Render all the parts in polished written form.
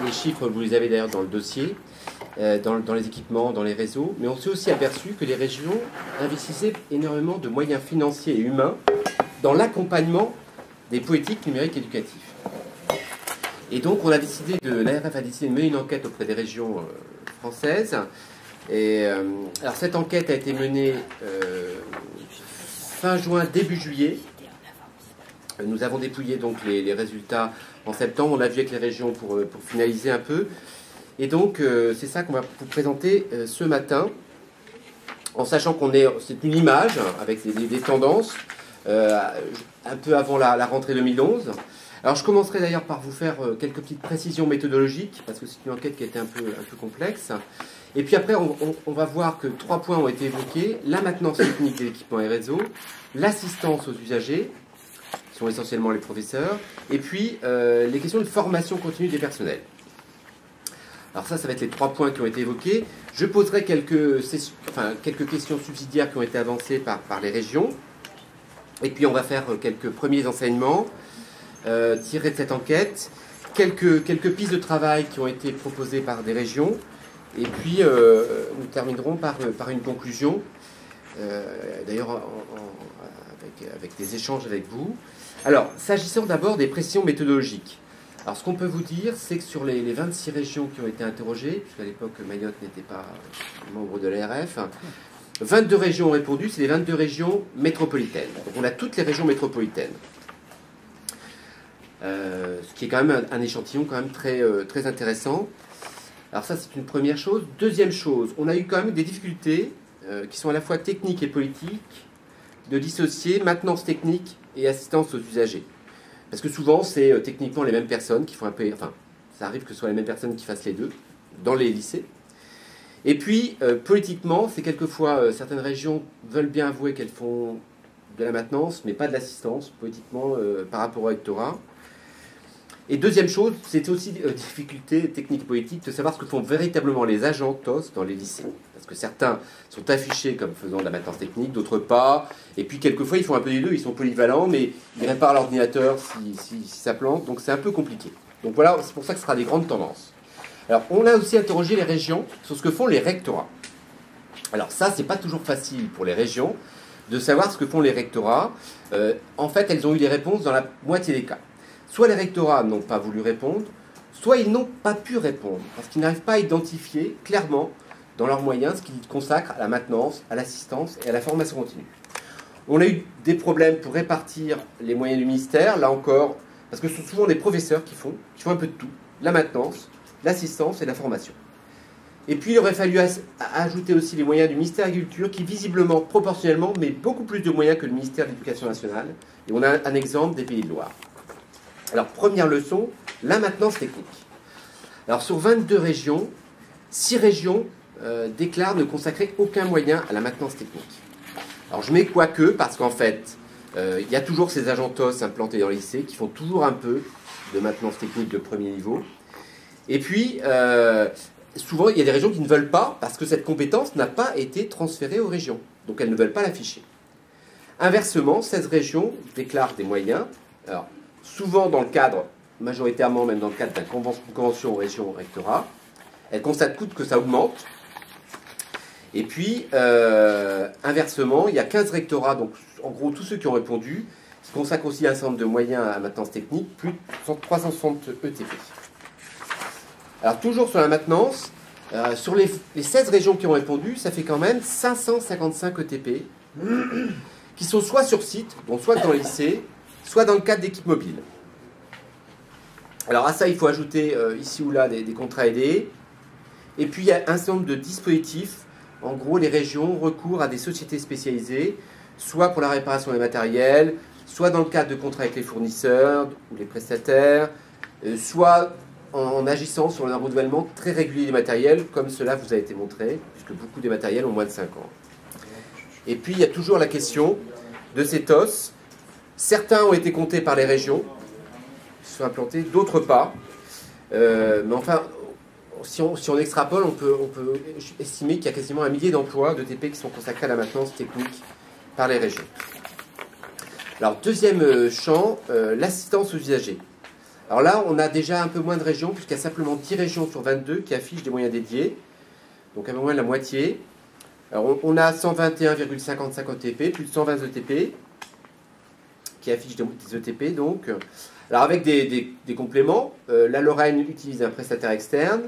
les chiffres, vous les avez d'ailleurs dans le dossier, dans les équipements, dans les réseaux, mais on s'est aussi aperçu que les régions investissaient énormément de moyens financiers et humains dans l'accompagnement des politiques numériques éducatives. Et donc l'ARF a décidé de mener une enquête auprès des régions françaises. Et alors cette enquête a été menée fin juin, début juillet. Nous avons dépouillé donc les résultats en septembre. On l'a vu avec les régions pour finaliser un peu. Et donc c'est ça qu'on va vous présenter ce matin, en sachant c'est une image avec des tendances un peu avant la rentrée 2011. Alors je commencerai d'ailleurs par vous faire quelques petites précisions méthodologiques, parce que c'est une enquête qui a été un peu complexe. Et puis après, on va voir que 3 points ont été évoqués: la maintenance technique des équipements et réseaux, l'assistance aux usagers, qui sont essentiellement les professeurs, et puis les questions de formation continue des personnels. Alors ça va être les 3 points qui ont été évoqués. Je poserai quelques questions subsidiaires qui ont été avancées par les régions. Et puis on va faire quelques premiers enseignements tirés de cette enquête, quelques pistes de travail qui ont été proposées par des régions. Et puis nous terminerons par une conclusion, d'ailleurs avec des échanges avec vous. Alors, s'agissant d'abord des précisions méthodologiques. Alors, ce qu'on peut vous dire, c'est que sur les 26 régions qui ont été interrogées, puisqu'à l'époque Mayotte n'était pas membre de l'ARF, 22 régions ont répondu, c'est les 22 régions métropolitaines. Donc on a toutes les régions métropolitaines. Ce qui est quand même un échantillon quand même très intéressant. Alors ça, c'est une première chose. Deuxième chose, on a eu quand même des difficultés qui sont à la fois techniques et politiques, de dissocier maintenance technique et assistance aux usagers. Parce que souvent, c'est techniquement les mêmes personnes qui font un peu... Enfin, ça arrive que ce soit les mêmes personnes qui fassent les deux, dans les lycées. Et puis, politiquement, c'est quelquefois, certaines régions veulent bien avouer qu'elles font de la maintenance, mais pas de l'assistance, politiquement, par rapport au rectorat. Et deuxième chose, c'est aussi difficulté technique et politique de savoir ce que font véritablement les agents TOS dans les lycées. Parce que certains sont affichés comme faisant de la maintenance technique, d'autres pas. Et puis quelquefois, ils font un peu les deux, ils sont polyvalents, mais ils réparent l'ordinateur si ça plante. Donc c'est un peu compliqué. Donc voilà, c'est pour ça que ce sera des grandes tendances. Alors on a aussi interrogé les régions sur ce que font les rectorats. Alors ça, c'est pas toujours facile pour les régions de savoir ce que font les rectorats. En fait, elles ont eu des réponses dans la moitié des cas. Soit les rectorats n'ont pas voulu répondre, soit ils n'ont pas pu répondre, parce qu'ils n'arrivent pas à identifier clairement dans leurs moyens ce qu'ils consacrent à la maintenance, à l'assistance et à la formation continue. On a eu des problèmes pour répartir les moyens du ministère, là encore, parce que ce sont souvent des professeurs qui font un peu de tout, la maintenance, l'assistance et la formation. Et puis il aurait fallu ajouter aussi les moyens du ministère de l'Agriculture, qui visiblement, proportionnellement, met beaucoup plus de moyens que le ministère de l'Éducation nationale. Et on a un exemple des Pays de Loire. Alors, première leçon, la maintenance technique. Alors, sur 22 régions, 6 régions déclarent ne consacrer aucun moyen à la maintenance technique. Alors, je mets quoique, parce qu'en fait, il y a toujours ces agents TOS implantés dans les lycées qui font toujours un peu de maintenance technique de premier niveau. Et puis, souvent, il y a des régions qui ne veulent pas, parce que cette compétence n'a pas été transférée aux régions. Donc, elles ne veulent pas l'afficher. Inversement, 16 régions déclarent des moyens. Alors, souvent dans le cadre, majoritairement même dans le cadre d'une convention région-rectorat. Elles constatent toutes que ça augmente. Et puis, inversement, il y a 15 rectorats, donc en gros tous ceux qui ont répondu, qui consacrent aussi un certain nombre de moyens à maintenance technique, plus de 360 ETP. Alors toujours sur la maintenance, sur les 16 régions qui ont répondu, ça fait quand même 555 ETP, qui sont soit sur site, donc soit dans les lycées, soit dans le cadre d'équipes mobiles. Alors à ça, il faut ajouter ici ou là des contrats aidés. Et puis il y a un certain nombre de dispositifs. En gros, les régions recourent à des sociétés spécialisées, soit pour la réparation des matériels, soit dans le cadre de contrats avec les fournisseurs ou les prestataires, soit en agissant sur un renouvellement très régulier des matériels, comme cela vous a été montré, puisque beaucoup des matériels ont moins de 5 ans. Et puis il y a toujours la question de ces TOS. Certains ont été comptés par les régions, qui sont implantés, d'autres pas. Mais enfin, si on extrapole, on peut estimer qu'il y a quasiment 1 millier d'emplois de TP qui sont consacrés à la maintenance technique par les régions. Alors, deuxième champ, l'assistance aux usagers. Alors là, on a déjà un peu moins de régions, puisqu'il y a simplement 10 régions sur 22 qui affichent des moyens dédiés, donc un peu moins de la moitié. Alors on a 121,55 ETP, plus de 120 ETP, qui affichent des ETP, donc. Alors avec des compléments, la Lorraine utilise un prestataire externe,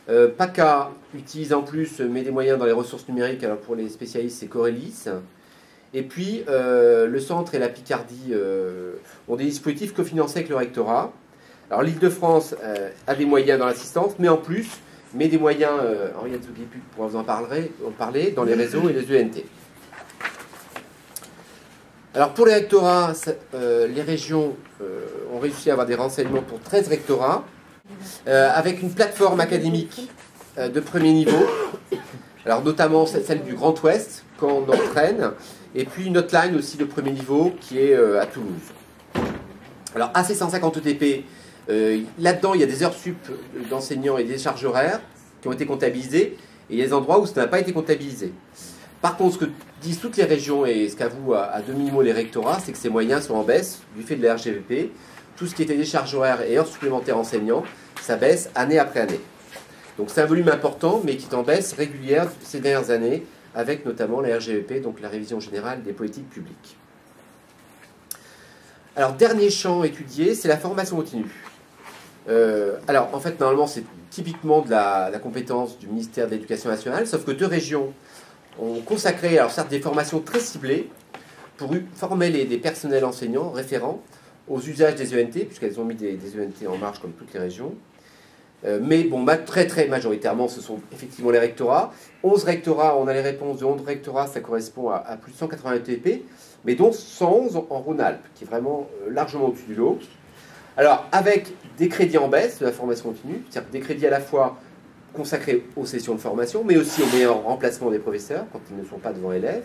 PACA utilise en plus, met des moyens dans les ressources numériques, alors pour les spécialistes c'est Corélis. Et puis le centre et la Picardie ont des dispositifs cofinancés avec le rectorat. Alors l'Île-de-France a des moyens dans l'assistance, mais en plus met des moyens, Henriette Zouguéput pourra vous en parler, dans les réseaux et les ENT. Alors pour les rectorats, les régions ont réussi à avoir des renseignements pour 13 rectorats, avec une plateforme académique de premier niveau, alors notamment celle du Grand Ouest, Caen, Nord, Rennes, et puis une hotline aussi de premier niveau qui est à Toulouse. Alors AC150 ETP, là-dedans il y a des heures sup d'enseignants et des charges horaires qui ont été comptabilisées, et il y a des endroits où ça n'a pas été comptabilisé. Par contre, ce que disent toutes les régions et ce qu'avouent à demi-mot les rectorats, c'est que ces moyens sont en baisse du fait de la RGVP. Tout ce qui était des charges horaires et heures supplémentaires enseignants, ça baisse année après année. Donc c'est un volume important, mais qui est en baisse régulière ces dernières années, avec notamment la RGVP, donc la révision générale des politiques publiques. Alors, dernier champ étudié, c'est la formation continue. Alors, en fait, normalement, c'est typiquement de la compétence du ministère de l'Éducation nationale, sauf que 2 régions ont consacré, alors certes, des formations très ciblées pour former des personnels enseignants référents aux usages des ENT, puisqu'elles ont mis des ENT en marche comme toutes les régions. Mais bon, très majoritairement, ce sont effectivement les rectorats. 11 rectorats, on a les réponses de 11 rectorats, ça correspond à plus de 180 ETP, mais dont 111 en Rhône-Alpes, qui est vraiment largement au-dessus du lot. Alors, avec des crédits en baisse de la formation continue, c'est-à-dire des crédits à la fois consacrés aux sessions de formation, mais aussi au meilleur remplacement des professeurs, quand ils ne sont pas devant élèves.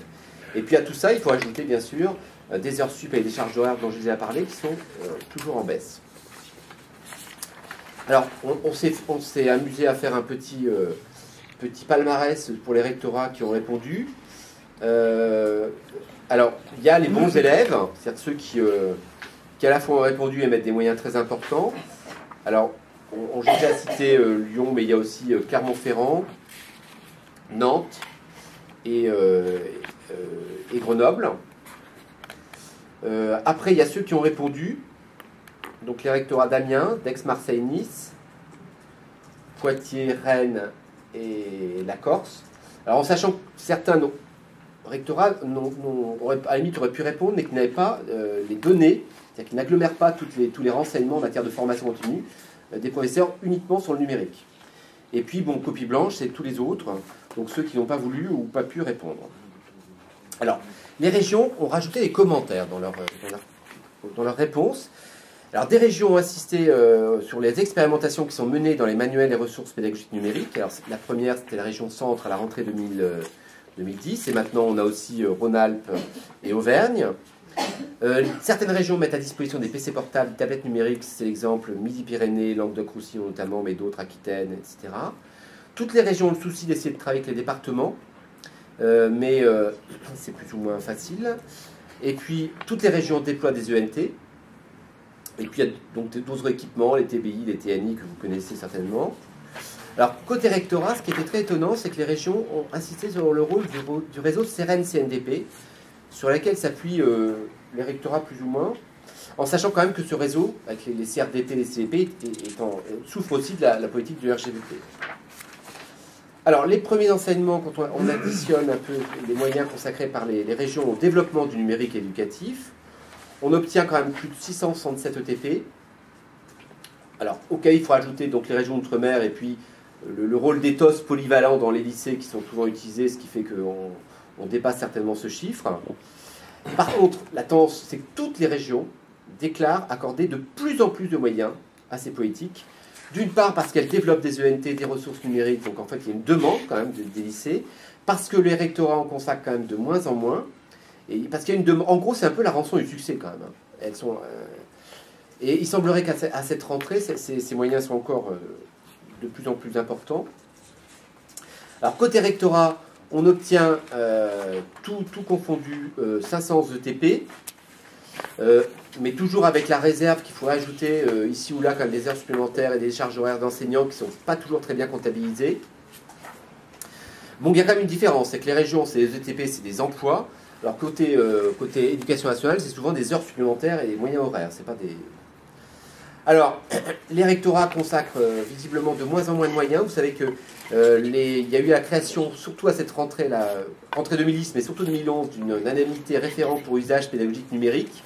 Et puis à tout ça, il faut ajouter, bien sûr, des heures sup et des charges horaires dont je vous ai parlé, qui sont toujours en baisse. Alors, on s'est amusé à faire un petit palmarès pour les rectorats qui ont répondu. Alors, il y a les bons élèves, c'est-à-dire ceux qui à la fois ont répondu et mettent des moyens très importants. Alors, j'ai déjà cité Lyon, mais il y a aussi Clermont-Ferrand, Nantes et Grenoble. Après, il y a ceux qui ont répondu, donc les rectorats d'Amiens, d'Aix-Marseille, Nice, Poitiers, Rennes et la Corse. Alors en sachant que certains rectorats à la limite auraient pu répondre, mais qui n'avaient pas les données, c'est-à-dire qu'ils n'agglomèrent pas tous les renseignements en matière de formation continue des professeurs uniquement sur le numérique. Et puis, bon, copie blanche, c'est tous les autres, donc ceux qui n'ont pas voulu ou pas pu répondre. Alors, les régions ont rajouté des commentaires dans leur réponse. Alors, des régions ont insisté sur les expérimentations qui sont menées dans les manuels et ressources pédagogiques numériques. Alors, la première, c'était la région Centre à la rentrée 2010, et maintenant, on a aussi Rhône-Alpes et Auvergne. Certaines régions mettent à disposition des PC portables, des tablettes numériques, c'est l'exemple Midi-Pyrénées, Languedoc-Roussillon notamment, mais d'autres, Aquitaine, etc. Toutes les régions ont le souci d'essayer de travailler avec les départements, mais c'est plus ou moins facile. Et puis, toutes les régions déploient des ENT. Et puis, il y a donc d'autres équipements, les TBI, les TNI, que vous connaissez certainement. Alors, côté rectorat, ce qui était très étonnant, c'est que les régions ont insisté sur le rôle du réseau CEREN-CNDP, sur laquelle s'appuient les rectorats plus ou moins, en sachant quand même que ce réseau, avec les CRDP et les CDP, souffre aussi de la politique du RGVP. Alors, les premiers enseignements, quand on additionne un peu les moyens consacrés par les régions au développement du numérique éducatif, on obtient quand même plus de 667 ETP. Alors, auquel il faut ajouter donc les régions d'outre-mer et puis le rôle d'éthos polyvalent dans les lycées qui sont souvent utilisés, ce qui fait qu'on dépasse certainement ce chiffre. Par contre, la tendance, c'est que toutes les régions déclarent accorder de plus en plus de moyens à ces politiques. D'une part, parce qu'elles développent des ENT, des ressources numériques, donc en fait, il y a une demande quand même des lycées, parce que les rectorats en consacrent quand même de moins en moins, et parce qu'il y a une demande. En gros, c'est un peu la rançon du succès quand même. Elles sont, et il semblerait qu'à cette rentrée, ces moyens sont encore de plus en plus importants. Alors, côté rectorat, on obtient tout confondu 500 ETP. mais toujours avec la réserve qu'il faut ajouter ici ou là quand même des heures supplémentaires et des charges horaires d'enseignants qui ne sont pas toujours très bien comptabilisées. Bon, il y a quand même une différence, c'est que les régions, c'est les ETP, c'est des emplois, alors côté éducation nationale, c'est souvent des heures supplémentaires et des moyens horaires, c'est pas des... Alors, les rectorats consacrent visiblement de moins en moins de moyens. Vous savez que il y a eu la création, surtout à cette rentrée 2010, mais surtout 2011, d'une indemnité référente pour usage pédagogique numérique,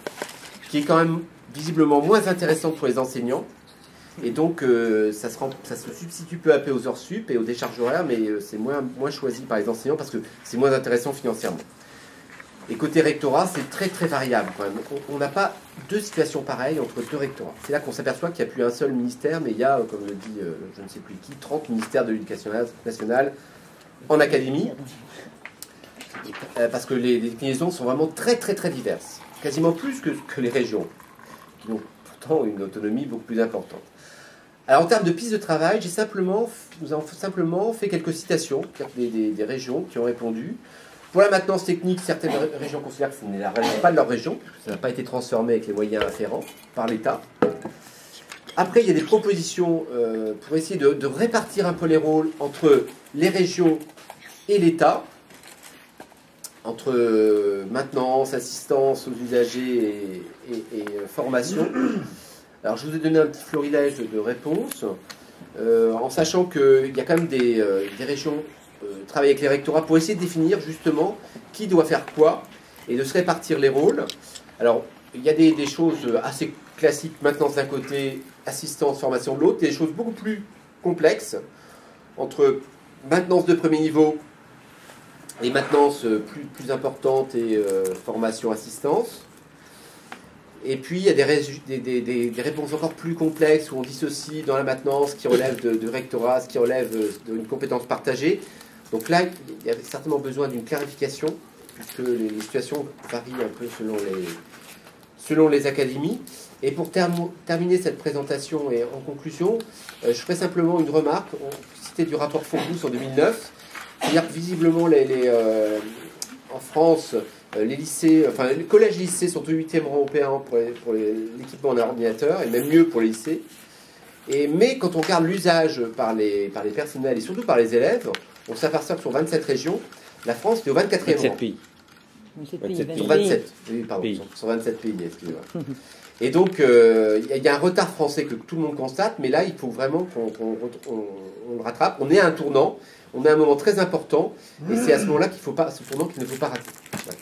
qui est quand même visiblement moins intéressante pour les enseignants. Et donc, ça se substitue peu à peu aux heures sup et aux décharges horaires, mais c'est moins choisi par les enseignants parce que c'est moins intéressant financièrement. Et côté rectorat, c'est très très variable quand même. On n'a pas deux situations pareilles entre deux rectorats. C'est là qu'on s'aperçoit qu'il n'y a plus un seul ministère, mais il y a, comme le dit je ne sais plus qui, 30 ministères de l'éducation nationale en académie. Parce que les déclinaisons sont vraiment très très très diverses. Quasiment plus que les régions, qui ont pourtant une autonomie beaucoup plus importante. Alors en termes de pistes de travail, nous avons simplement fait quelques citations des régions qui ont répondu. Pour la maintenance technique, certaines régions considèrent que ce n'est la raison pas de leur région, ça n'a pas été transformé avec les moyens afférents par l'État. Après, il y a des propositions pour essayer de répartir un peu les rôles entre les régions et l'État, entre maintenance, assistance aux usagers et formation. Alors, je vous ai donné un petit florilège de réponses, en sachant qu'il y a quand même des régions travailler avec les rectorats pour essayer de définir justement qui doit faire quoi et de se répartir les rôles. Alors, il y a des choses assez classiques, maintenance d'un côté, assistance, formation de l'autre, des choses beaucoup plus complexes entre maintenance de premier niveau et maintenance plus importante et formation, assistance. Et puis, il y a des réponses encore plus complexes où on dissocie dans la maintenance ce qui relève de rectorat, ce qui relève d'une compétence partagée. Donc là, il y a certainement besoin d'une clarification, puisque les situations varient un peu selon les académies. Et pour terminer cette présentation et en conclusion, je ferai simplement une remarque. On citait du rapport Forbous en 2009. C'est-à-dire que visiblement, en France, les lycées, enfin les collèges et lycées sont au 8e rang européen pour l'équipement en ordinateur, et même mieux pour les lycées. Mais quand on regarde l'usage par les personnels et surtout par les élèves, on s'aperçoit que sur 27 régions, la France est au 24e 27 rang. pays. 27 sur 27. Oui, pardon, pays. Sur 27 pays, excusez-moi. Et donc, il y a un retard français que tout le monde constate, mais là, il faut vraiment qu'on le rattrape. On est à un tournant, on est à un moment très important, et c'est à ce moment-là ce tournant qu'il ne faut pas rater. Ouais.